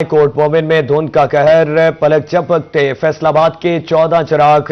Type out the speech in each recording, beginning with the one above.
Coat मोमिन में धुंध का कहर, पलक झपकते फैसलाबाद के 14 चिराग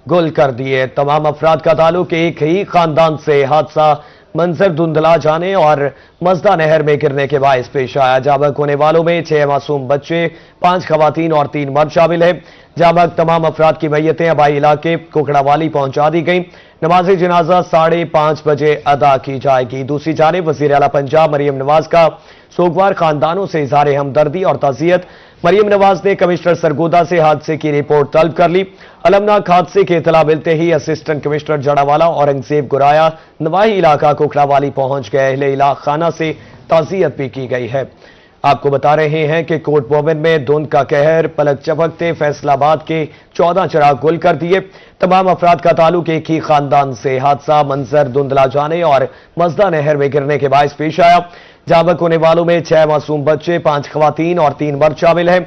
गुल कर दिए। तमाम अफराद का ताल्लुक एक ही खानदान से। हादसा मंजर धुंधला जाने और मजदा नहर में गिरने के बायस पेश आया। जाबक होने वालों में 6 मासूम बच्चे, 5 खवातीन और 3 मर्द शामिल है। जाबक तमाम अफराद की मैयतें आबाई इलाके कुकड़ावाली पहुंचा दी गई। नमाज जनाजा 5:30 बजे अदा की जाएगी। दूसरी जानिब वज़ीर आला पंजाब मरियम नवाज का सोगवार खानदानों से इजहार हमदर्दी और ताज़ियत। मरियम नवाज ने कमिश्नर सरगोदा से हादसे की रिपोर्ट तलब कर ली। अलमनाक हादसे की इतला मिलते ही असिस्टेंट कमिश्नर जड़ावाला औरंगजेब गुराया नवाही इलाका कुकड़ावाली पहुंच गए। अहले इलाका खाना से ताज़ियत भी की गई है। आपको बता रहे हैं कि कोट मोमिन में धुंध का कहर, पलक झपकते फैसलाबाद के 14 चिराग गुल कर दिए। तमाम अफराद का ताल्लुक एक ही खानदान से। हादसा मंजर धुंधला जाने और मजदा नहर में गिरने के बायस पेश आया। जाबक होने वालों में 6 मासूम बच्चे, 5 खवातीन और 3 मर्द शामिल हैं।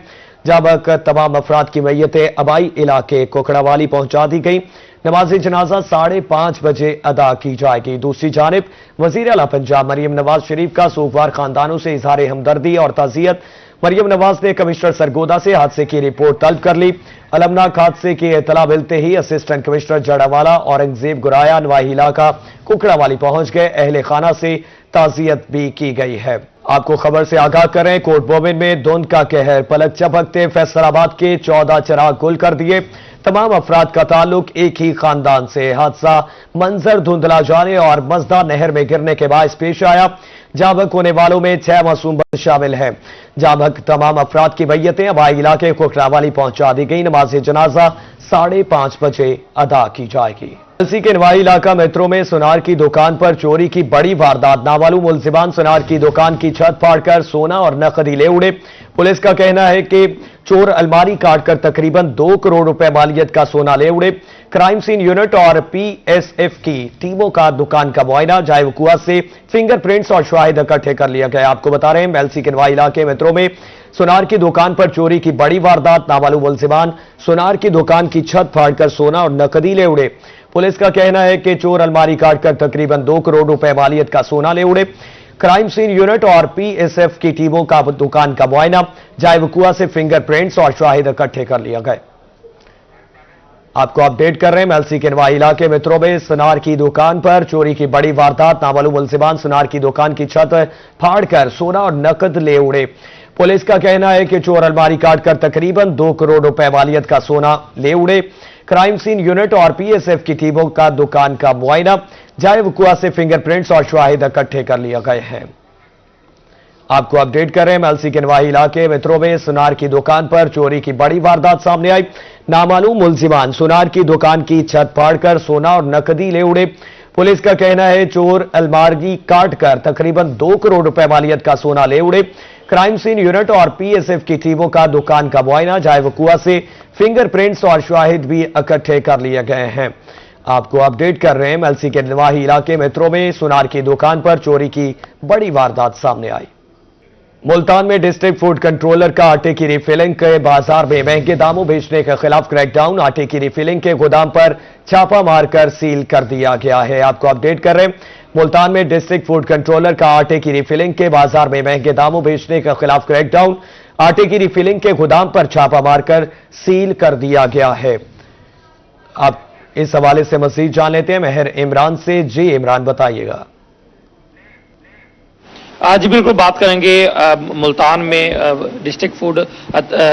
जाबक तमाम अफराद की मैयतें आबाई इलाके कुकड़ावाली पहुंचा दी गई। नमाज जनाजा 5:30 बजे अदा की जाएगी। दूसरी जानिब वज़ीर आला पंजाब मरियम नवाज शरीफ का सोगवार खानदानों से इजहार हमदर्दी और ताज़ियत। मरियम नवाज ने कमिश्नर सरगोदा से हादसे की रिपोर्ट तलब कर ली। अलमनाक हादसे की इतला मिलते ही असिस्टेंट कमिश्नर जड़ावाला औरंगजेब गुराया नवाही इलाका कुकड़ावाली पहुंच गए। अहले खाना से ताज़ियत भी की गई है। आपको खबर से आगाह करें, कोट मोमिन में धुंध का कहर, पलक झपकते फैसलाबाद के 14 चिराग गुल कर दिए। तमाम अफराद का ताल्लुक एक ही खानदान से। हादसा मंजर धुंधला जाने और मजदा नहर में गिरने के बायस पेश आया। जाबक होने वालों में 6 मासूम बच्चे शामिल हैं। जाबक तमाम अफराद की मैयतें आबाई इलाके कुकड़ावाली पहुंचा दी गई। नमाज जनाजा 5:30 बजे अदा की जाएगी। एलसी के नवाही इलाका मेट्रो में सुनार की दुकान पर चोरी की बड़ी वारदात। नामालूम मुलजिमान सुनार की दुकान की छत फाड़कर सोना और नकदी ले उड़े। पुलिस का कहना है कि चोर अलमारी काटकर तकरीबन 2 करोड़ रुपए मालियत का सोना ले उड़े। क्राइम सीन यूनिट और पीएसएफ की टीमों का दुकान का मुआयना, जाए वकुआ से फिंगरप्रिंट्स और शवाहिद इकट्ठे कर लिया गया। आपको बता रहे हैं एलसी के नवाही इलाके मेट्रो में सुनार की दुकान पर चोरी की बड़ी वारदात। नामालूम मुलजिमान सुनार की दुकान की छत फाड़कर सोना और नकदी ले उड़े। पुलिस का कहना है कि चोर अलमारी काटकर तकरीबन 2 करोड़ रुपए मालियत का सोना ले उड़े। क्राइम सीन यूनिट और पीएसएफ की टीमों का दुकान का मुआयना, जाए वकुआ से फिंगरप्रिंट्स और शवाहिद इकट्ठे कर लिया गए। आपको अपडेट कर रहे हैं एलसी के नवाही इलाके मेट्रो में सुनार की दुकान पर चोरी की बड़ी वारदात। नामालूम मुलजिमान सुनार की दुकान की छत फाड़कर सोना और नकद ले उड़े। पुलिस का कहना है कि चोर अलमारी काटकर तकरीबन 2 करोड़ रुपए मालियत का सोना ले उड़े। क्राइम सीन यूनिट और पीएसएफ की टीमों का दुकान का मुआयना, जाए वकुआ से फिंगरप्रिंट्स और शवाहिद इकट्ठे कर लिया गए हैं। आपको अपडेट कर रहे हैं एलसी के नवाही इलाके मेट्रो में सुनार की दुकान पर चोरी की बड़ी वारदात सामने आई। नामालूम मुलजिमान सुनार की दुकान की छत फाड़कर सोना और नकदी ले उड़े। पुलिस का कहना है चोर अलमारी काटकर तकरीबन 2 करोड़ रुपए मालियत का सोना ले उड़े। क्राइम सीन यूनिट और पीएसएफ की टीमों का दुकान का मुआयना, जाए वकुआ से फिंगरप्रिंट्स और शवाहिद भी इकट्ठे कर लिए गए हैं। आपको अपडेट कर रहे हैं एलसी के नवाही इलाके मेट्रो में सुनार की दुकान पर चोरी की बड़ी वारदात सामने आई। मुल्तान में डिस्ट्रिक्ट फूड कंट्रोलर का आटे की रिफिलिंग के बाजार में महंगे दामों बेचने के खिलाफ क्रैकडाउन। आटे की रिफिलिंग के गोदाम पर छापा मारकर सील कर दिया गया है। आपको अपडेट कर रहे हैं मुल्तान में डिस्ट्रिक्ट फूड कंट्रोलर का आटे की रिफिलिंग के बाजार में महंगे दामों बेचने के खिलाफ क्रैकडाउन। आटे की रिफिलिंग के गोदाम पर छापा मारकर सील कर दिया गया है। आप इस हवाले से मजीद जान लेते हैं मेहर इमरान से। जी इमरान, बताइएगा। आज बिल्कुल बात करेंगे मुल्तान में डिस्ट्रिक्ट फूड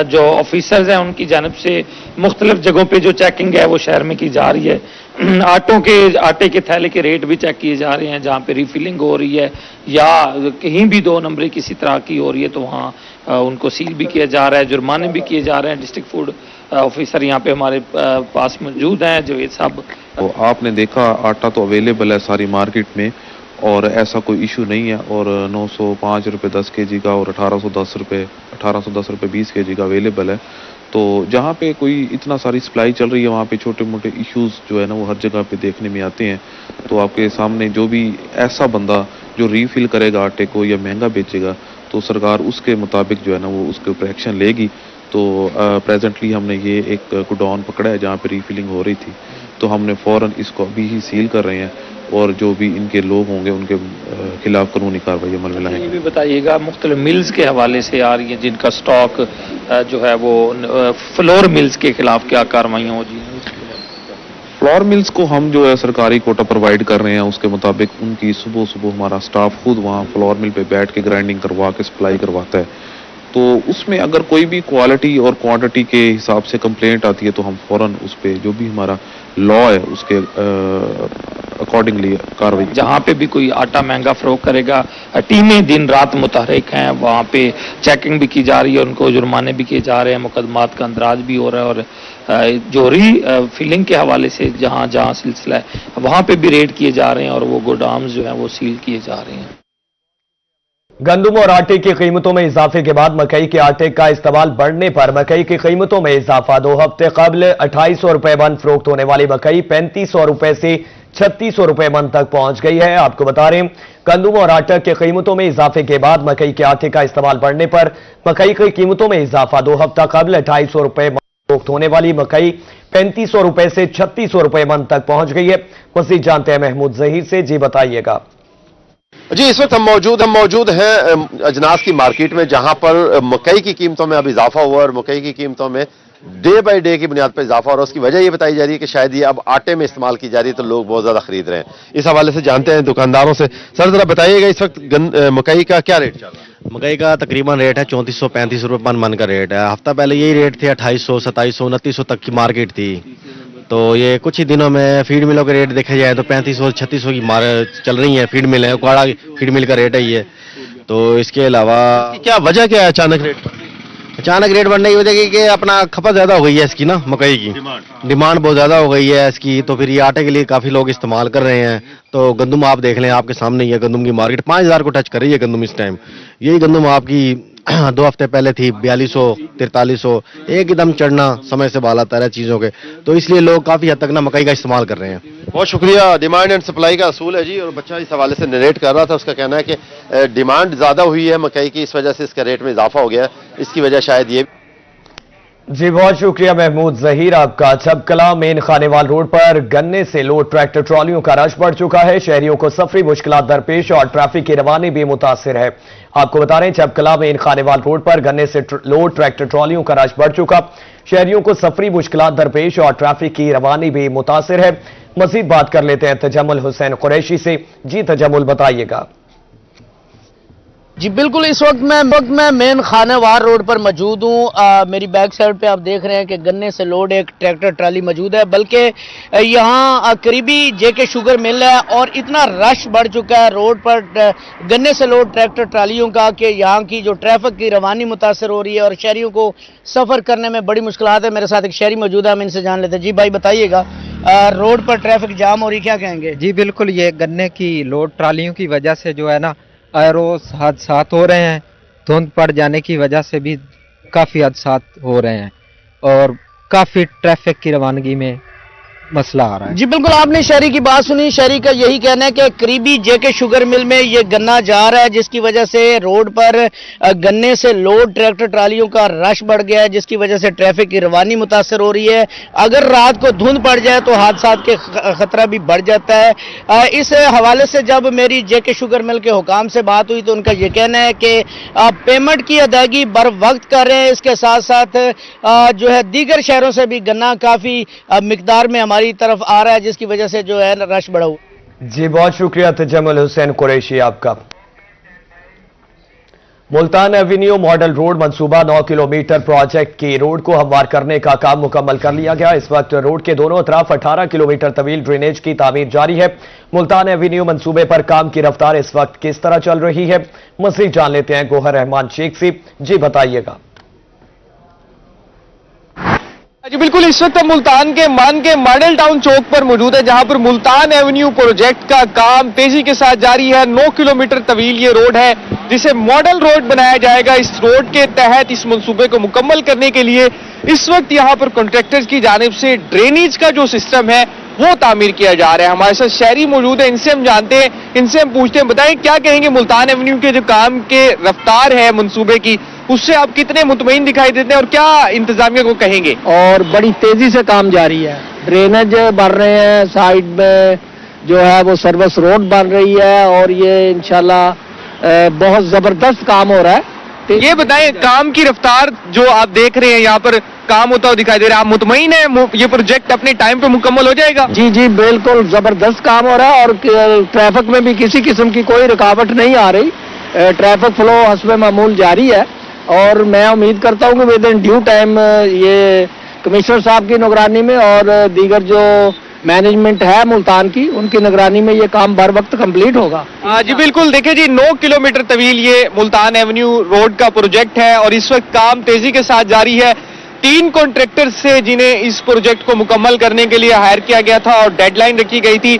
जो ऑफिसर्स हैं उनकी जानिब से मुख्तलिफ जगहों पे जो चेकिंग है वो शहर में की जा रही है। आटे के थैले के रेट भी चेक किए जा रहे हैं। जहाँ पे रिफिलिंग हो रही है या कहीं भी 2 नंबरी किसी तरह की हो रही है तो वहाँ उनको सील भी किया जा रहा है, जुर्माने भी किए जा रहे हैं। डिस्ट्रिक्ट फूड ऑफिसर यहाँ पे हमारे पास मौजूद हैं, जावेद साहब। तो आपने देखा आटा तो अवेलेबल है सारी मार्केट में और ऐसा कोई इशू नहीं है। और 905 रुपये 10 kg का और 1810 रुपये 20 kg का अवेलेबल है। तो जहाँ पे कोई इतना सारी सप्लाई चल रही है वहाँ पे छोटे मोटे इश्यूज जो है ना वो हर जगह पे देखने में आते हैं। तो आपके सामने जो भी ऐसा बंदा जो रीफिल करेगा आटे को या महंगा बेचेगा तो सरकार उसके मुताबिक जो है ना वो उसके ऊपर एक्शन लेगी। तो प्रेजेंटली हमने ये एक गोडाउन पकड़ा है जहाँ पे रीफिलिंग हो रही थी, तो हमने फौरन इसको अभी ही सील कर रहे हैं اور جو بھی ان کے لوگ ہوں گے ان کے خلاف قانونی کارروائی عمل میں لائیں یہ گے. بھی بتائیے گا مختلف ملز کے حوالے سے آ رہی ہیں جن کا سٹاک جو ہے وہ فلور ملز کے خلاف کیا کارروائیاں ہو جی ہیں؟ فلور ملز کو ہم جو ہے سرکاری کوٹا پرووائڈ کر رہے ہیں، اس کے مطابق ان کی صبح ہمارا سٹاف خود وہاں فلور مل پہ بیٹھ کے گرائنڈنگ کروا کے سپلائی کرواتا ہے. تو اس میں اگر کوئی بھی کوالٹی اور کوانٹٹی کے حساب سے کمپلینٹ آتی ہے تو ہم فوراً اس پہ جو بھی ہمارا لا ہے اس کے اکارڈنگلی کارروائی. جہاں پہ بھی کوئی آٹا مہنگا فروخت کرے گا ٹیمیں دن رات متحرک ہیں، وہاں پہ چیکنگ بھی کی جا رہی ہے، ان کو جرمانے بھی کیے جا رہے ہیں، مقدمات کا اندراج بھی ہو رہا ہے، اور جو ری فلنگ کے حوالے سے جہاں جہاں سلسلہ ہے وہاں پہ بھی ریڈ کیے جا رہے ہیں اور وہ گودامز جو ہیں وہ سیل کیے جا رہے ہیں. گندم اور آٹے کی قیمتوں میں اضافے کے بعد مکئی کے آٹے کا استعمال بڑھنے پر مکئی کی قیمتوں میں اضافہ. 2 ہفتے قبل 2800 روپے من فروخت ہونے والی مکئی 3500 روپے سے 3600 روپے من تک پہنچ گئی ہے. آپ کو بتا رہے ہیں گندم اور آٹا کی قیمتوں میں اضافے کے بعد مکئی کے آٹے کا استعمال بڑھنے پر مکئی کی قیمتوں میں اضافہ. 2 ہفتہ قبل 2800 روپے من فروخت ہونے والی مکئی 3500 روپے سے 3600 روپے من تک پہنچ گئی ہے. مزید جانتے ہیں محمود ظہیر سے. جی بتائیے گا. جی اس وقت ہم موجود ہیں اجناس کی مارکیٹ میں، جہاں پر مکئی کی قیمتوں میں اب اضافہ ہوا اور مکئی کی قیمتوں میں ڈے بائی ڈے کی بنیاد پر اضافہ اور اس کی وجہ یہ بتائی جا رہی ہے کہ شاید یہ اب آٹے میں استعمال کی جا رہی ہے تو لوگ بہت زیادہ خرید رہے ہیں. اس حوالے سے جانتے ہیں دکانداروں سے. سر ذرا بتائیے گا اس وقت مکئی کا کیا ریٹ چل رہا ہے؟ مکئی کا تقریباً ریٹ ہے 3435 روپے من کا ریٹ ہے. ہفتہ پہلے یہی ریٹ تھے 2800 2700 2900 تک کی مارکیٹ تھی. تو یہ کچھ ہی دنوں میں فیڈ ملوں کے ریٹ دیکھا جائے تو 3500 3600 کی چل رہی ہیں. فیڈ مل ہے کوڑا فیڈ مل کا ریٹ ہے یہ. تو اس کے علاوہ کیا وجہ کیا ہے اچانک ریٹ بڑھنے کی وجہ کہ اپنا کھپت زیادہ ہو گئی ہے اس کی نا، مکئی کی ڈیمانڈ بہت زیادہ ہو گئی ہے اس کی. تو پھر یہ آٹے کے لیے کافی لوگ استعمال کر رہے ہیں. تو گندم آپ دیکھ لیں، آپ کے سامنے ہی ہے گندم کی مارکیٹ 5000 کو ٹچ کر رہی ہے گندم اس ٹائم. یہی گندم آپ کی 2 ہفتے پہلے تھی 4200 4300. ایک دم چڑھنا سمے سے بالا تر ہے چیزوں کے. تو اس لیے لوگ کافی حد تک نا مکئی کا استعمال کر رہے ہیں. بہت شکریہ. ڈیمانڈ اینڈ سپلائی کا اصول ہے جی، اور بچہ اس حوالے سے نریٹ کر رہا تھا. اس کا کہنا ہے کہ ڈیمانڈ زیادہ ہوئی ہے مکئی کی، اس وجہ سے اس کا ریٹ میں اضافہ ہو گیا ہے. اس کی وجہ شاید یہ. جی بہت شکریہ محمود ظہیر آپ کا. چھبکلا مین خانیوال روڈ پر گنے سے لوڈ ٹریکٹر ٹرالیوں کا رش بڑھ چکا ہے. شہریوں کو سفری مشکلات درپیش اور ٹریفک کی روانی بھی متاثر ہے. آپ کو بتا رہے ہیں چھبکلا مین خانیوال روڈ پر گنے سے لوڈ ٹریکٹر ٹرالیوں کا رش بڑھ چکا. شہریوں کو سفری مشکلات درپیش اور ٹریفک کی روانی بھی متاثر ہے. مزید بات کر لیتے ہیں تجمل حسین قریشی سے. جی تجمل بتائیے گا. جی بالکل، اس وقت میں مین خانہ وار روڈ پر موجود ہوں. میری بیک سائڈ پہ آپ دیکھ رہے ہیں کہ گنے سے لوڈ ایک ٹریکٹر ٹرالی موجود ہے، بلکہ یہاں قریبی جے کے شوگر مل ہے اور اتنا رش بڑھ چکا ہے روڈ پر گنے سے لوڈ ٹریکٹر ٹرالیوں کا کہ یہاں کی جو ٹریفک کی روانی متاثر ہو رہی ہے اور شہریوں کو سفر کرنے میں بڑی مشکلات ہے. میرے ساتھ ایک شہری موجود ہے، ہم ان سے جان لیتے ہیں. جی بھائی بتائیے گا، روڈ پر ٹریفک جام ہو رہی، کیا کہیں گے؟ جی بالکل، یہ گنے کی لوڈ ٹرالیوں کی وجہ سے جو ہے نا روز حادثات ہو رہے ہیں. دھند پڑ جانے کی وجہ سے بھی کافی حادثات ہو رہے ہیں اور کافی ٹریفک کی روانگی میں مسئلہ آ رہا ہے. جی بالکل، آپ نے شہری کی بات سنی. شہری کا یہی کہنا ہے کہ قریبی جے کے شوگر مل میں یہ گنا جا رہا ہے، جس کی وجہ سے روڈ پر گنے سے لوڈ ٹریکٹر ٹرالیوں کا رش بڑھ گیا ہے، جس کی وجہ سے ٹریفک کی روانی متاثر ہو رہی ہے. اگر رات کو دھند پڑ جائے تو حادثات کے خطرہ بھی بڑھ جاتا ہے. اس حوالے سے جب میری جے کے شوگر مل کے حکام سے بات ہوئی تو ان کا یہ کہنا ہے کہ پیمنٹ کی ادائیگی بر وقت کر رہے ہیں. اس کے ساتھ ساتھ جو ہے دیگر شہروں سے بھی گنا کافی مقدار میں ہماری طرف آ رہا ہے، جس کی وجہ سے جو ہے رش بڑھا ہوا. جی بہت شکریہ تجمل حسین قریشی آپ کا. ملتان ایوینیو ماڈل روڈ منصوبہ 9 کلومیٹر پروجیکٹ کی روڈ کو ہموار کرنے کا کام مکمل کر لیا گیا. اس وقت روڈ کے دونوں اطراف 18 کلومیٹر طویل ڈرینیج کی تعمیر جاری ہے. ملتان ایوینیو منصوبے پر کام کی رفتار اس وقت کس طرح چل رہی ہے، مزید جان لیتے ہیں گوہر رحمان شیخ سے. جی بتائیے گا. جی بالکل، اس وقت ملتان کے ماڈل ٹاؤن چوک پر موجود ہے، جہاں پر ملتان ایونیو پروجیکٹ کا کام تیزی کے ساتھ جاری ہے. 9 کلومیٹر طویل یہ روڈ ہے جسے ماڈل روڈ بنایا جائے گا. اس روڈ کے تحت اس منصوبے کو مکمل کرنے کے لیے اس وقت یہاں پر کنٹریکٹر کی جانب سے ڈرینیج کا جو سسٹم ہے وہ تعمیر کیا جا رہا ہے. ہمارے ساتھ شہری موجود ہیں، ان سے ہم جانتے ہیں، ان سے ہم پوچھتے ہیں، بتائیں کیا کہیں گے ملتان ایونیو کے جو کام کے رفتار ہے منصوبے کی، اس سے آپ کتنے مطمئن دکھائی دیتے ہیں اور کیا انتظامیہ کو کہیں گے؟ اور بڑی تیزی سے کام جاری ہے. ڈرینیج بڑھ رہے ہیں، سائڈ میں جو ہے وہ سروس روڈ بن رہی ہے اور یہ انشاءاللہ بہت زبردست کام ہو رہا ہے. یہ بتائیں کام کی رفتار جو آپ دیکھ رہے ہیں یہاں پر کام ہوتا ہوا دکھائی دے رہا ہے, آپ مطمئن ہیں یہ پروجیکٹ اپنے ٹائم پہ مکمل ہو جائے گا؟ جی جی بالکل زبردست کام ہو رہا ہے اور ٹریفک میں بھی کسی قسم کی کوئی رکاوٹ نہیں آ رہی. ٹریفک فلو حسب معمول جاری ہے اور میں امید کرتا ہوں کہ ود ان ڈیو ٹائم یہ کمشنر صاحب کی نگرانی میں اور دیگر جو مینجمنٹ ہے ملتان کی ان کی نگرانی میں یہ کام بر وقت کمپلیٹ ہوگا. جی بالکل, دیکھیں جی 9 کلومیٹر طویل یہ ملتان ایونیو روڈ کا پروجیکٹ ہے اور اس وقت کام تیزی کے ساتھ جاری ہے. 3 کانٹریکٹر سے جنہیں اس پروجیکٹ کو مکمل کرنے کے لیے ہائر کیا گیا تھا اور ڈیڈ لائن رکھی گئی تھی,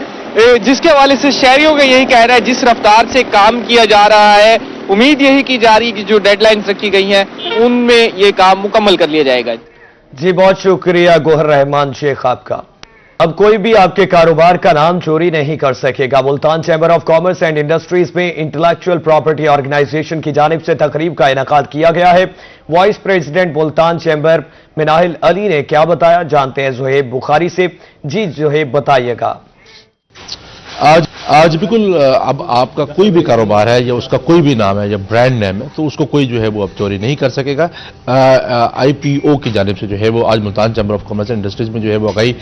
جس کے حوالے سے شہریوں کا یہی کہہ رہا ہے جس رفتار سے کام کیا جا رہا ہے امید یہی کی جا رہی ہے کہ جو ڈیڈ لائنز رکھی گئی ہیں ان میں یہ کام مکمل کر لیا جائے گا. جی بہت شکریہ گوہر رحمان شیخ آپ کا. اب کوئی بھی آپ کے کاروبار کا نام چوری نہیں کر سکے گا. Multan chamber of commerce and industries میں انٹلیکچوئل پراپرٹی آرگنائزیشن کی جانب سے تقریب کا انعقاد کیا گیا ہے. Vice president Multan chamber Manahil Ali نے کیا بتایا, جانتے ہیں زہیب بخاری سے. جی زہیب بتائیے گا. آج بالکل اب آپ کا کوئی بھی کاروبار ہے یا اس کا کوئی بھی نام ہے یا برانڈ نیم ہے تو اس کو کوئی جو ہے وہ اب چوری نہیں کر سکے گا. آئی پی او کی جانب سے جو ہے وہ آج Multan chamber of commerce and industries میں جو ہے وہ واقعی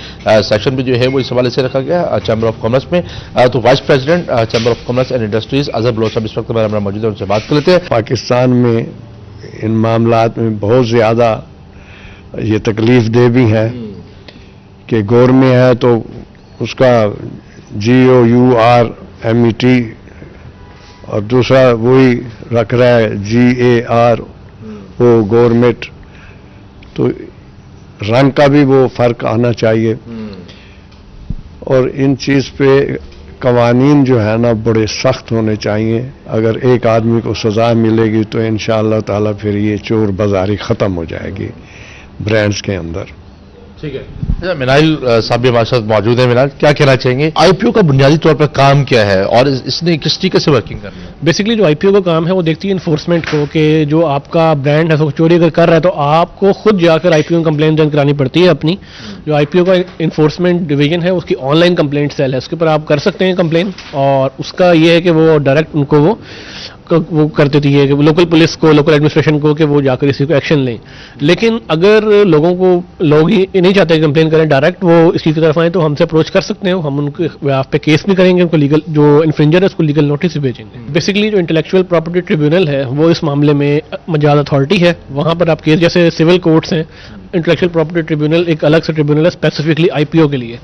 سیشن میں جو ہے وہ اس حوالے سے رکھا گیا چیمبر آف کامرس میں. تو vice president chamber of commerce and industries Azhar Baloch صاحب اس وقت ہمارا موجود ہے, ان سے بات کر لیتے ہیں. پاکستان میں ان معاملات میں بہت زیادہ یہ تکلیف دہ بھی ہے کہ گور میں ہے تو اس کا GOURMET اور دوسرا وہی رکھ رہا ہے GARO گورنمنٹ, تو رنگ کا بھی وہ فرق آنا چاہیے. اور ان چیز پہ قوانین جو ہے نا بڑے سخت ہونے چاہیے. اگر ایک آدمی کو سزا ملے گی تو انشاءاللہ تعالیٰ پھر یہ چور بازاری ختم ہو جائے گی برانڈز کے اندر. ٹھیک ہے, مناہل صاحب بھی ہمارے ساتھ موجود ہیں. مناہل کیا کہنا چاہیں گے, آئی پی او کا بنیادی طور پر کام کیا ہے اور اس نے کس طریقے سے ورکنگ کرنی ہے؟ بیسکلی جو آئی پی او کا کام ہے وہ دیکھتی ہے انفورسمنٹ کو کہ جو آپ کا برانڈ ہے چوری اگر کر رہا ہے تو آپ کو خود جا کر آئی پی او میں کمپلین درج کرانی پڑتی ہے اپنی. جو آئی پی او کا انفورسمنٹ ڈویژن ہے اس کی آن لائن کمپلینٹ سیل ہے, اس کے اوپر آپ کر سکتے ہیں کمپلین. اور اس کا یہ ہے کہ وہ ڈائریکٹ ان کو وہ کر دیتی ہے کہ لوکل پولیس کو, لوکل ایڈمنسٹریشن کو کہ وہ جا کر اسی کو ایکشن لیں. لیکن اگر لوگ ہی نہیں چاہتے کمپلین کریں ڈائریکٹ وہ اس چیز کی طرف آئیں تو ہم سے اپروچ کر سکتے ہیں, ہم ان کے آپ پہ کیس بھی کریں گے, ان کو لیگل جو انفرنجر ہے اس کو لیگل نوٹس بھی بھیجیں گے. بیسکلی جو انٹلیکچوئل پراپرٹی ٹریبیونل ہے وہ اس معاملے میں مجاز اتھارٹی ہے, وہاں پر آپ کیس جیسے سول کورٹس ہیں, انٹلیکچوئل پراپرٹی ٹریبیونل ایک الگ سے ٹریبیونل ہے اسپیسیفکلی آئی پی او کے لیے,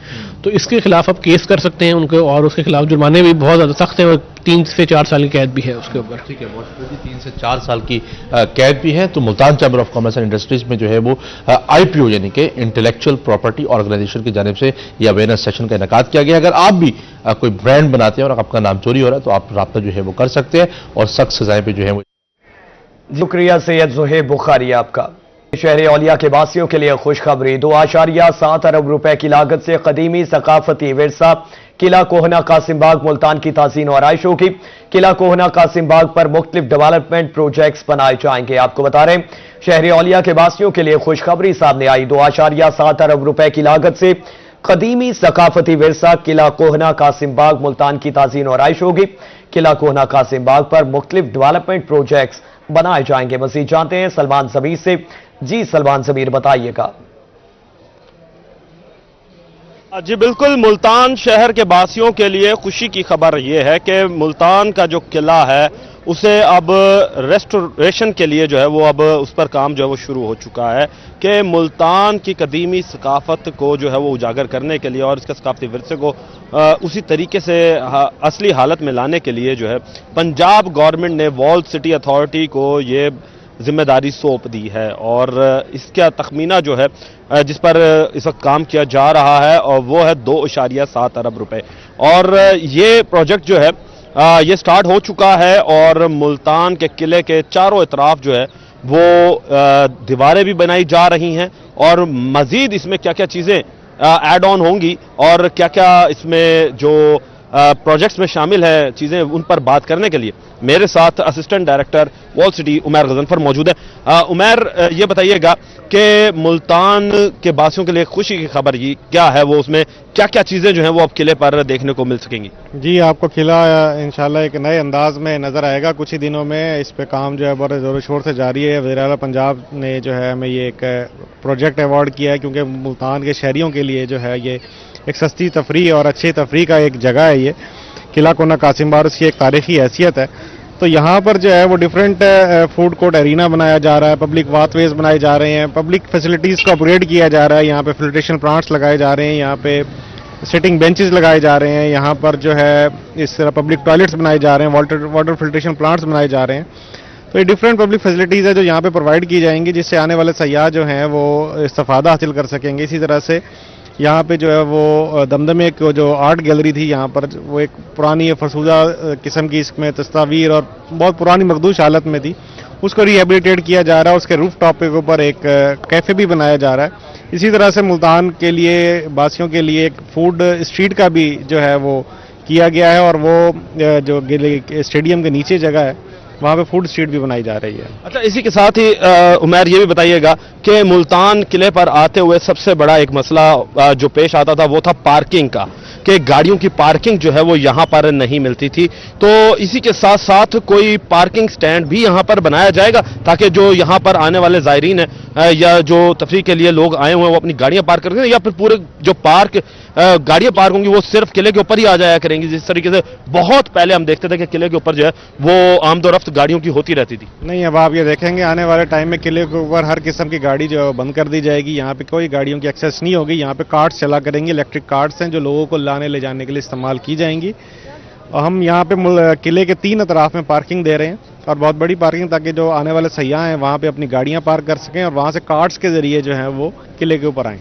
تو اس کے خلاف آپ کیس کر سکتے ہیں ان کو, اور اس کے خلاف جرمانے بھی بہت زیادہ سخت ہیں اور 3 سے 4 سال کی قید بھی ہے اس کے اوپر. ٹھیک ہے, 3 سے 4 سال کی قید بھی ہے. تو Multan chamber of commerce and industries میں جو ہے وہ آئی پی او یعنی کہ انٹلیکچوئل پراپرٹی آرگنائزیشن کی جانب سے یہ اویئرنیس سیشن کا انعقاد کیا گیا. اگر آپ بھی کوئی برانڈ بناتے ہیں اور آپ کا نام چوری ہو رہا ہے تو آپ رابطہ جو ہے وہ کر سکتے ہیں اور سخت سزائیں پہ جو ہے وہ. شکریہ سید زہیب بخاری آپ کا. شہر اولیاء کے واسیوں کے لیے خوشخبری. 2.7 ارب روپے کی لاگت سے قدیمی ثقافتی ورثہ قلعہ کوہنا قاسم باغ ملتان کی تزئین و آرائش ہوگی. قلعہ کوہنا قاسم باغ پر مختلف ڈیولپمنٹ پروجیکٹس بنائے جائیں گے. آپ کو بتا رہے ہیں شہر اولیاء کے واسیوں کے لیے خوشخبری سامنے آئی. 2.7 ارب روپے کی لاگت سے قدیمی ثقافتی ورثہ قلعہ کوہنا قاسم باغ ملتان کی تزئین و آرائش ہوگی. قلعہ کوہنا قاسم باغ پر مختلف ڈیولپمنٹ پروجیکٹس بنائے جائیں گے. مزید جانتے ہیں سلمان ضمیر سے. جی سلمان ضمیر بتائیے گا. جی بالکل, ملتان شہر کے واسیوں کے لیے خوشی کی خبر یہ ہے کہ ملتان کا جو قلعہ ہے اسے اب ریسٹوریشن کے لیے جو ہے وہ اب اس پر کام جو ہے وہ شروع ہو چکا ہے کہ ملتان کی قدیمی ثقافت کو جو ہے وہ اجاگر کرنے کے لیے اور اس کے ثقافتی ورثے کو اسی طریقے سے اصلی حالت میں لانے کے لیے جو ہے پنجاب گورنمنٹ نے والڈ سٹی اتھارٹی کو یہ ذمہ داری سونپ دی ہے. اور اس کا تخمینہ جو ہے جس پر اس وقت کام کیا جا رہا ہے اور وہ ہے 2.7 ارب روپے. اور یہ پروجیکٹ جو ہے یہ سٹارٹ ہو چکا ہے اور ملتان کے قلعے کے چاروں اطراف جو ہے وہ دیواریں بھی بنائی جا رہی ہیں اور مزید اس میں کیا کیا چیزیں ایڈ آن ہوں گی اور کیا کیا اس میں جو پروجیکٹس میں شامل ہیں چیزیں, ان پر بات کرنے کے لیے میرے ساتھ assistant director wall city Umair Ghazanfar मौजूद है। उमैर, ये बताइएगा कि मुल्तान के बासियों के लिए खुशी की खबर ये क्या है, वो उसमें क्या क्या चीज़ें जो हैं वो अब किले पर देखने को मिल सकेंगी? जी, आपको किला इंशाल्लाह एक नए अंदाज में नज़र आएगा कुछ ही दिनों में। इस पे काम जो है बड़े ज़ोर शोर से जारी है। वज़ीर आला पंजाब ने जो है हमें ये एक प्रोजेक्ट अवार्ड किया है, क्योंकि मुल्तान के शहरियों के लिए जो है ये एक सस्ती तफरीह और अच्छी तफरीह का एक जगह है। ये किला कोना कासिम बार, उसकी एक तारीखी हैसियत है। तो यहाँ पर जो है वो डिफरेंट फूड कोर्ट एरिना बनाया जा रहा है, पब्लिक वाथवेज बनाए जा रहे हैं, पब्लिक फैसिलिटीज़ को अपग्रेड किया जा रहा है। यहाँ पे फिल्ट्रेशन प्लांट्स लगाए जा रहे हैं, यहाँ पे सिटिंग बेंचेस लगाए जा रहे हैं, यहाँ पर जो है इस तरह पब्लिक टॉयलेट्स बनाए जा रहे हैं, वाटर फिल्ट्रेशन प्लांट्स बनाए जा रहे हैं। तो ये डिफरेंट पब्लिक फैसिलिटीज़ है जो यहाँ पे प्रोवाइड की जाएंगी, जिससे आने वाले सयाह जो हैं वो इस्तिफादा हासिल कर सकेंगे। इसी तरह से यहाँ पे जो है वो दमदमे को जो आर्ट गैलरी थी यहाँ पर, वो एक पुरानी फरसूदा किस्म की इसमें तस्वीर और बहुत पुरानी मखदूश हालत में थी, उसको रिहेबिलिटेट किया जा रहा है। उसके रूफ टॉप के ऊपर एक कैफ़े भी बनाया जा रहा है। इसी तरह से मुल्तान के लिए, बासियों के लिए एक फूड स्ट्रीट का भी जो है वो किया गया है, और वो जो स्टेडियम के नीचे जगह है वहाँ पे फूड स्ट्रीट भी बनाई जा रही है। अच्छा, इसी के साथ ही उमैर ये भी बताइएगा कि मुल्तान किले पर आते हुए सबसे बड़ा एक मसला जो पेश आता था वो था पार्किंग का, कि गाड़ियों की पार्किंग जो है वो यहाँ पर नहीं मिलती थी। तो इसी के साथ साथ कोई पार्किंग स्टैंड भी यहाँ पर बनाया जाएगा, ताकि जो यहाँ पर आने वाले ज़ायरीन हैं या जो तफरीह के लिए लोग आए हुए हैं वो अपनी गाड़ियाँ पार्क करेंगे, या फिर पूरे जो गाड़ियाँ पार्क होंगी वो सिर्फ किले के ऊपर ही आ जाया करेंगी, जिस तरीके से बहुत पहले हम देखते थे कि किले के ऊपर जो है वो आमदोरफ्त गाड़ियों की होती रहती थी? नहीं, अब आप ये देखेंगे आने वाले टाइम में किले के ऊपर हर किस्म की गाड़ी जो है बंद कर दी जाएगी। यहाँ पे कोई गाड़ियों की एक्सेस नहीं होगी। यहाँ पे कार्ट्स चला करेंगी, इलेक्ट्रिक कार्ट्स हैं जो लोगों को लाने ले जाने के लिए इस्तेमाल की जाएंगी। और हम यहाँ पे किले के 3 अतराफ में पार्किंग दे रहे हैं, और बहुत बड़ी पार्किंग, ताकि जो आने वाले सयाह हैं वहाँ पे अपनी गाड़ियाँ पार्क कर सकें और वहाँ से कार्ट्स के जरिए जो है वो किले के ऊपर आएँ।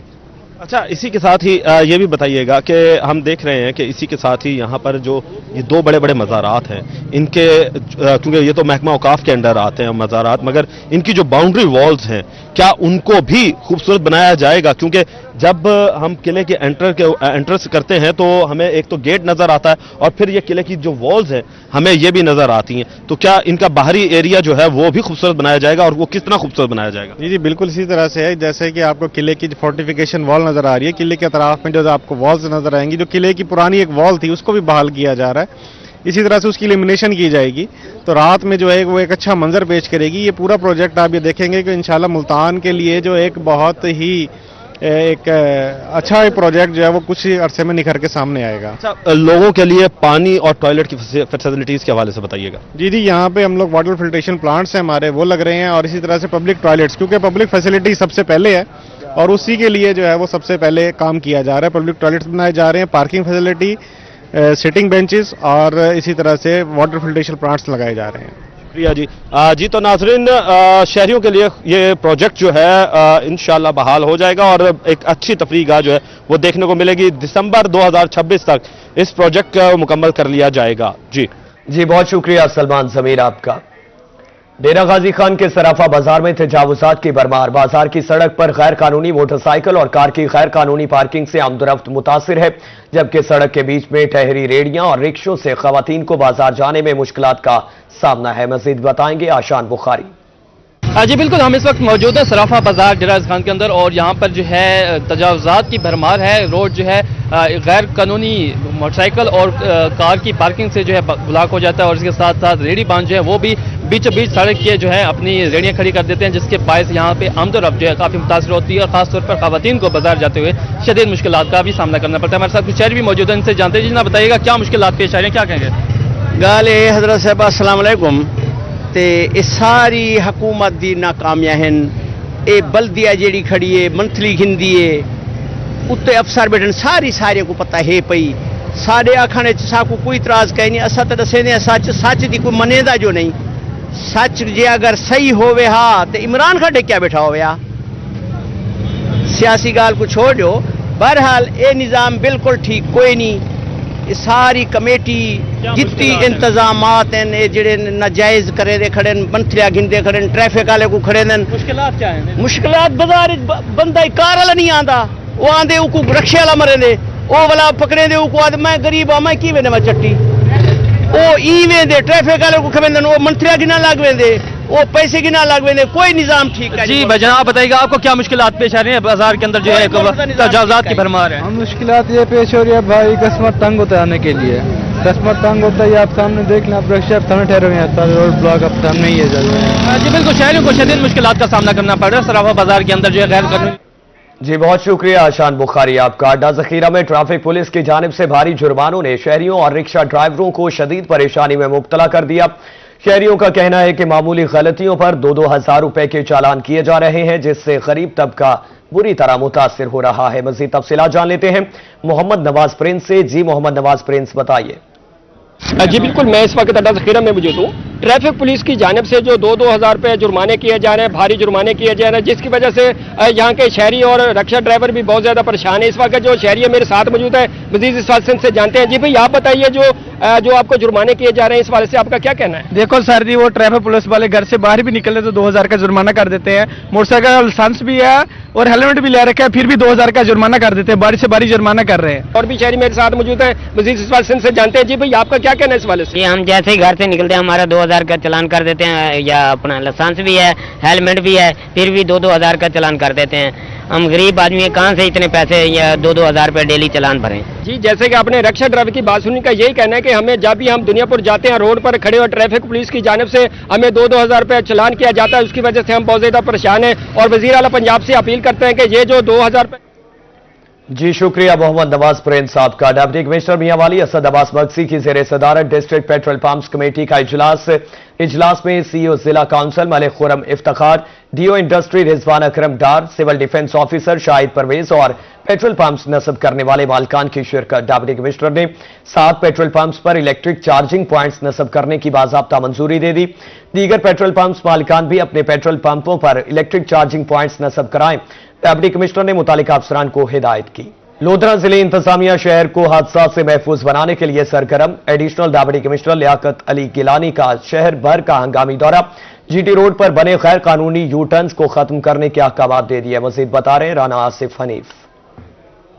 अच्छा, इसी के साथ ही ये भी बताइएगा कि हम देख रहे हैं कि इसी के साथ ही यहाँ पर जो ये 2 बड़े बड़े मज़ारात हैं, इनके क्योंकि ये तो महकमा औकाफ के अंडर आते हैं मज़ारात, मगर इनकी जो बाउंड्री वॉल्स हैं क्या उनको भी खूबसूरत बनाया जाएगा? क्योंकि जब हम किले के एंट्रेंस करते हैं तो हमें एक तो गेट नज़र आता है, और फिर ये किले की जो वॉल्स हैं हमें ये भी नज़र आती हैं। तो क्या इनका बाहरी एरिया जो है वो भी खूबसूरत बनाया जाएगा, और वो किस तरह खूबसूरत बनाया जाएगा? जी, बिल्कुल इसी तरह से है जैसे कि आपको किले की फोर्टिफिकेशन वॉल नज़र आ रही है, किले के अतराफ में जो आपको वॉल्स नज़र आएंगी, जो किले की पुरानी एक वॉल थी उसको भी बहाल किया जा रहा है। इसी तरह से उसकी इल्यूमिनेशन की जाएगी, तो रात में जो है वो एक अच्छा मंजर पेश करेगी। ये पूरा प्रोजेक्ट आप ये देखेंगे कि इंशाल्लाह मुल्तान के लिए जो एक बहुत ही एक अच्छा एक प्रोजेक्ट जो है वो कुछ अरसे में निखर के सामने आएगा। अच्छा, लोगों के लिए पानी और टॉयलेट की फैसिलिटीज़ के हवाले से बताइएगा। जी, यहाँ पे हम लोग वाटर फिल्ट्रेशन प्लांट्स हैं हमारे, वो लग रहे हैं, और इसी तरह से पब्लिक टॉयलेट्स, क्योंकि पब्लिक फैसिलिटी सबसे पहले है और उसी के लिए जो है वो सबसे पहले काम किया जा रहा है। पब्लिक टॉयलेट्स बनाए जा रहे हैं, पार्किंग फैसिलिटी, सिटिंग बेंचेस, और इसी तरह से वाटर फिल्ट्रेशन प्लांट्स लगाए जा रहे हैं। शुक्रिया जी। जी, तो नाजरीन, शहरियों के लिए ये प्रोजेक्ट जो है इंशाल्लाह बहाल हो जाएगा, और एक अच्छी तफरीह जो है वो देखने को मिलेगी। दिसंबर 2026 तक इस प्रोजेक्ट को मुकम्मल कर लिया जाएगा। जी, बहुत शुक्रिया सलमान ज़मीर आपका। डेरा गाजी खान के सराफा बाजार में तजावुजात की भरमार। बाजार की सड़क पर गैर कानूनी मोटरसाइकिल और कार की गैर कानूनी पार्किंग से आमदोरफ्त मुतासिर है, जबकि सड़क के बीच में ठहरी रेहड़ियां और रिक्शों से खवातीन को बाजार जाने में मुश्किलात का सामना है। मजीद बताएंगे आशान बुखारी। जी बिल्कुल, हम इस वक्त मौजूद है सराफा बाजार डेरा गाजी खान के अंदर, और यहाँ पर जो है तजावुजात की भरमार है। रोड जो है गैर कानूनी मोटरसाइकिल और कार की पार्किंग से जो है ब्लॉक हो जाता है, और इसके साथ साथ रेहड़ी बांध जो है वो भी बीचों बीच सड़क के जो है अपनी रेहड़ियाँ खड़ी कर देते हैं, जिसके बायस यहाँ पे आमदोरफ्त जो है काफ़ी मुतासर होती है, और खासतौर पर खवातीन को बाजार जाते हुए शदीद मुश्किलात का भी सामना करना पड़ता है। हमारे साथ कुछ शहरी भी मौजूद हैं, इनसे जानते हैं। जी ना, बताइएगा क्या मुश्किलात पेश आ रही हैं, क्या कहेंगे? गाल ए हजरत साहब अस्सलाम वालेकुम। ते ये सारी हुकूमत दी नाकामियां हैं। ये बल्दिया जेड़ी खड़ी है मंथली गिनदी है, उत्ते अफसर बैठन सारे को पता है पई। सारे आखने साकू कोई इतराज कहीं नहीं, असा तो दसे ने सच दी कोई मनेदा जो नहीं। सच जे अगर सही होवे हा तो इमरान खान क्या बैठा होवे हा, सियासी गाल को छोड़ दो। बहरहाल ये निज़ाम बिल्कुल ठीक कोई नहीं। ये सारी कमेटी जितनी इंतजामात हैं जेड़े नाजायज करे दे खड़े, मंथलिया गिनते खड़े, ट्रैफिक वाले को खड़े। मुश्किलात क्या है? मुश्किलात बाजार बंदा कार वाला नहीं आंदा, वो आंदे उको रक्शे वाला मरे दे, वो वाला पकड़े दे उको आदे मैं गरीब आ मैं की वेंदे मैं चट्टी, वो ई वेंदे ट्रैफिक वाले को खवेंदे, वो मंथलिया गिना लग वेंदे, वो पैसे की ना लगवे कोई निजाम ठीक है। जी भाई जनाब बताइएगा आपको क्या मुश्किलात पेश आ रही है बाजार के अंदर जो है तजावजात की भरमार है? मुश्किलात ये पेश हो रही है भाई, कस्टमर तंग होता है आने के लिए, कस्टमर तंग होता है। आप सामने देख लें, आप रक्षा सामने ठहरे हुए हैं, सारे रोड ब्लॉक अब सामने ही है। जी बिल्कुल, शहरियों को शदीद मुश्किलात का सामना करना पड़ रहा है सराफा बाजार के अंदर जो है गैर कानूनी। जी बहुत शुक्रिया आशान बुखारी आपका। अड्डा जखीरा में ट्रैफिक पुलिस की जानिब से भारी जुर्मानों ने शहरियों और रिक्शा ड्राइवरों को शदीद परेशानी में मुब्तला कर दिया। शहरियों का कहना है कि मामूली गलतियों पर 2-2 हजार रुपए के चालान किए जा रहे हैं, जिससे गरीब तबका बुरी तरह मुतासिर हो रहा है। मजीद तफसीलात जान लेते हैं मोहम्मद नवाज प्रिंस से। जी मोहम्मद नवाज प्रिंस बताइए। जी बिल्कुल, मैं इस वक्त अड्डा जखीरा में मौजूद हूँ। ट्रैफिक पुलिस की जानिब से जो 2-2 हजार रुपये जुर्माने किए जा रहे हैं, भारी जुर्माने किए जा रहे हैं, जिसकी वजह से यहाँ के शहरी और रक्षा ड्राइवर भी बहुत ज्यादा परेशान है। इस वक्त जो शहरी है मेरे साथ मौजूद है, मजीद इस वाले से जानते हैं। जी भाई आप बताइए, जो आपको जुर्माने किए जा रहे हैं, इस वाले से आपका क्या कहना है? देखो सर जी, वो ट्रैफिक पुलिस वाले घर से बाहर भी निकले तो 2000 का जुर्माना कर देते हैं। मोटरसाइकिल का लाइसेंस भी है और हेलमेट भी ले रखा है, फिर भी 2000 का जुर्माना कर देते हैं, बारी से बारी जुर्माना कर रहे हैं। और भी शहरी मेरे साथ मौजूद है, मजीद इस वाले से जानते हैं। जी भाई आपका क्या कहना है इस वाले से? हम जैसे ही घर से निकलते हैं हमारा 2000 का चालान कर देते हैं, या अपना लाइसेंस भी है, हेलमेट भी है, फिर भी 2-2 हजार का चालान कर देते हैं। हम गरीब आदमी है, कहाँ से इतने पैसे या 2-2 हजार रुपये डेली चालान भरें? जी जैसे कि आपने रक्षा ड्राइवर की बात सुनी, का यही कहना है कि हमें जब भी हम दुनियापुर जाते हैं, रोड पर खड़े और ट्रैफिक पुलिस की जानिब से हमें 2-2 हजार रुपये चालान किया जाता है, उसकी वजह से हम बहुत ज्यादा परेशान हैं। और वजीर आला पंजाब से अपील करते हैं कि ये जो 2000 रुपये। जी शुक्रिया मोहम्मद नवाज प्रिंस साहब का। डिप्टी कमिश्नर मियांवाली असद अब्बास बख्शी की जेर सदारत डिस्ट्रिक्ट पेट्रोल पंप्स कमेटी का इजलास में सीईओ जिला council Malik Khurram Iftikhar, DO industry Rizwan Akram Dar, civil defence officer Shahid Parvez और पेट्रोल पंप्स नस्ब करने वाले मालिकान की शिरकत। डिप्टी कमिश्नर ने 7 पेट्रोल पंप्स पर इलेक्ट्रिक चार्जिंग पॉइंट्स नस्ब करने की बाज़ाब्ता मंजूरी दे दी। दीगर पेट्रोल पंप्स मालिकान भी अपने पेट्रोल पंपों पर इलेक्ट्रिक चार्जिंग पॉइंट्स नस्ब कराएं। डिप्टी कमिश्नर ने मुतालिका अफसरान को हिदायत की। लोधरा जिले इंतजामिया शहर को हादसा से महफूज बनाने के लिए सरगर्म। Additional deputy commissioner Liaquat Ali Gilani का शहर भर का हंगामी दौरा। जीटी रोड पर बने गैर कानूनी यू टर्न्स को खत्म करने के अहकाम दे दिए। मजीद बता रहे राना आसिफ हनीफ।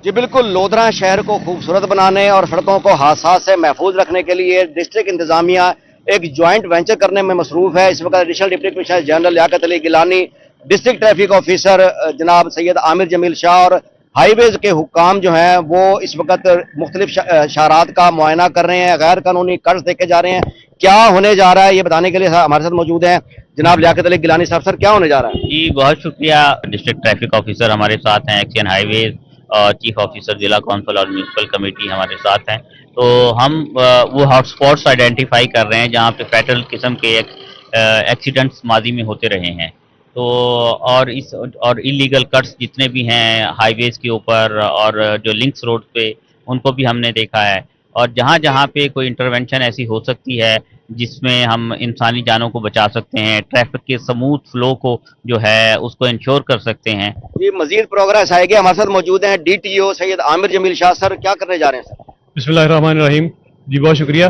जी बिल्कुल, लोधरा शहर को खूबसूरत बनाने और सड़कों को हादसा से महफूज रखने के लिए डिस्ट्रिक्ट इंतजामिया एक ज्वाइंट वेंचर करने में मसरूफ है। इस वक्त additional deputy commissioner general Liaquat Ali Gilani, district traffic officer जनाब सैयद आमिर जमील शाह और हाईवेज के हुक्काम जो हैं वो इस वक्त मुख्तलिफ शारात का मुआयना कर रहे हैं, गैर कानूनी कर्ज देखे जा रहे हैं। क्या होने जा रहा है ये बताने के लिए हमारे साथ मौजूद हैं जनाब लियाकत अली गिलानी साहब। सर क्या होने जा रहा है? जी बहुत शुक्रिया। डिस्ट्रिक्ट ट्रैफिक ऑफिसर हमारे साथ हैं, एक्शन हाईवेज और चीफ ऑफिसर जिला काउंसिल और म्यूनसिपल कमेटी हमारे साथ हैं। तो हम वो हॉटस्पॉट्स आइडेंटिफाई कर रहे हैं जहाँ पे फैटल किस्म के एक्सीडेंट्स माजी में होते रहे हैं। तो और इलीगल कट्स जितने भी हैं हाईवेज के ऊपर और जो लिंक्स रोड पे, उनको भी हमने देखा है। और जहाँ जहाँ पे कोई इंटरवेंशन ऐसी हो सकती है जिसमें हम इंसानी जानों को बचा सकते हैं, ट्रैफिक के स्मूथ फ्लो को जो है उसको इंश्योर कर सकते हैं। ये मजीद प्रोग्रेस आएगी। हमारे साथ मौजूद हैं डीटीओ सैयद आमिर जमील शाह। सर क्या करने जा रहे हैं? सर बिस्मिल्लाहिर्रहमानिर्रहीम। जी बहुत शुक्रिया।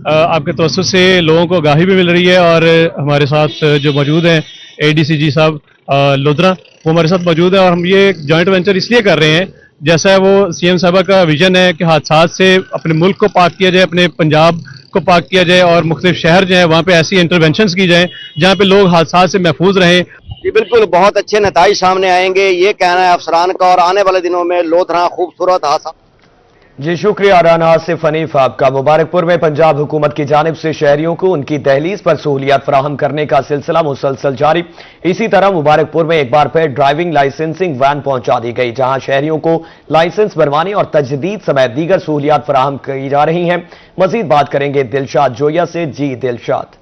आपके तवज्जुह से लोगों को आगाही भी मिल रही है और हमारे साथ जो मौजूद हैं एडीसीजी साहब लोधरा, वो हमारे साथ मौजूद है। और हम ये जॉइंट वेंचर इसलिए कर रहे हैं, जैसा वो सीएम साहब का विजन है कि हादसा से अपने मुल्क को पाक किया जाए, अपने पंजाब को पाक किया जाए और मुख्तलिफ शहर जो है वहाँ पे ऐसी इंटरवेंशंस की जाए जहाँ पे लोग हादसा से महफूज रहें। जी बिल्कुल, बहुत अच्छे नताइज सामने आएंगे, ये कहना है अफसरान का। और आने वाले दिनों में लोधरा खूबसूरत हादसा। जी शुक्रिया राना आसिफ हनीफ आपका। मुबारकपुर में पंजाब हुकूमत की जानिब से शहरियों को उनकी दहलीज पर सहूलियात फराहम करने का सिलसिला मुसलसल जारी। इसी तरह मुबारकपुर में एक बार फिर ड्राइविंग लाइसेंसिंग वैन पहुंचा दी गई, जहां शहरियों को लाइसेंस बनवाने और तजदीद समेत दीगर सहूलियात फराहम की जा रही हैं। मजीद बात करेंगे दिलशाद जोया से। जी दिलशाद।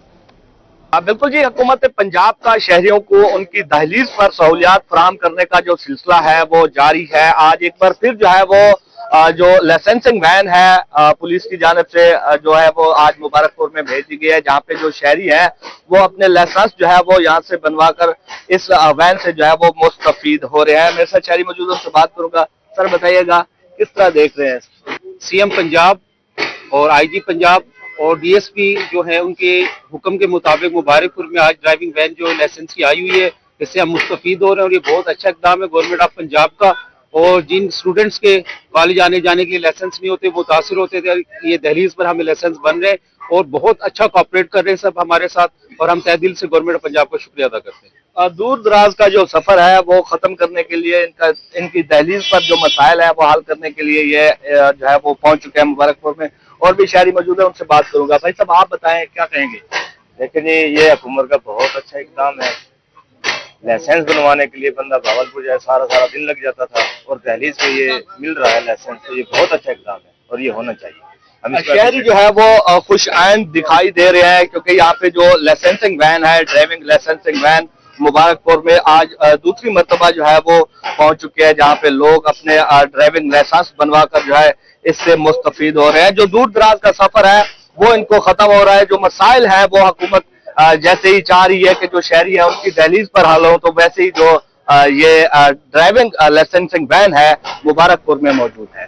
बिल्कुल जी, हुकूमत पंजाब का शहरियों को उनकी दहलीज पर सहूलियात फराहम करने का जो सिलसिला है वो जारी है। आज एक बार फिर जो है वो जो लाइसेंसिंग वैन है पुलिस की जानिब से जो है वो आज मुबारकपुर में भेज दी गई है, जहाँ पे जो शहरी है वो अपने लाइसेंस जो है वो यहाँ से बनवा कर इस वैन से जो है वो मुस्तफीद हो रहे हैं। मेरे साथ शहरी मौजूद, उनसे बात करूंगा। सर बताइएगा किस तरह देख रहे हैं? सीएम पंजाब और आईजी पंजाब और डीएसपी जो है उनके हुक्म के मुताबिक मुबारकपुर में आज ड्राइविंग वैन जो लाइसेंस की आई हुई है, इससे हम मुस्तफीद हो रहे हैं और ये बहुत अच्छा इकदाम है गवर्नमेंट ऑफ पंजाब का। اور جن اسٹوڈنٹس کے کالج آنے جانے کے لیے لائسنس نہیں ہوتے وہ متاثر ہوتے تھے، یہ دہلیز پر ہمیں لائسنس بن رہے ہیں اور بہت اچھا کوآپریٹ کر رہے ہیں سب ہمارے ساتھ، اور ہم تہ دل سے گورنمنٹ آف پنجاب کا شکریہ ادا کرتے ہیں۔ دور دراز کا جو سفر ہے وہ ختم کرنے کے لیے ان کی دہلیز پر جو مسائل ہیں وہ حل کرنے کے لیے یہ جو ہے وہ پہنچ چکے ہیں مبارک پور میں، اور بھی شہری موجود ہیں، ان سے بات کروں گا۔ بھائی صاحب آپ بتائیں کیا کہیں گے؟ لیکن یہ حکومت کا بہت اچھا اقدام ہے۔ لائسنس بنوانے کے لیے بندہ بھاولپور جائے سارا دن لگ جاتا تھا، اور دہلیز پہ یہ مل رہا ہے لائسنس، تو یہ بہت اچھا اقدام ہے اور یہ ہونا چاہیے۔ شہری جو ہے وہ خوش آئند دکھائی دے رہے ہیں، کیونکہ یہاں پہ جو لائسنسنگ وین ہے، ڈرائیونگ لائسنسنگ وین مبارک پور میں آج دوسری مرتبہ جو ہے وہ پہنچ چکے ہیں، جہاں پہ لوگ اپنے ڈرائیونگ لائسنس بنوا کر جو ہے اس سے مستفید ہو رہے ہیں۔ جو دور دراز کا سفر ہے وہ ان کو ختم ہو رہا ہے، جو مسائل ہیں وہ حکومت جیسے ہی چاہ رہی ہے کہ جو شہری ہیں ان کی دہلیز پر حل ہو، تو ویسے ہی جو یہ ڈرائیونگ لائسنسنگ وین ہے مبارک پور میں موجود ہے۔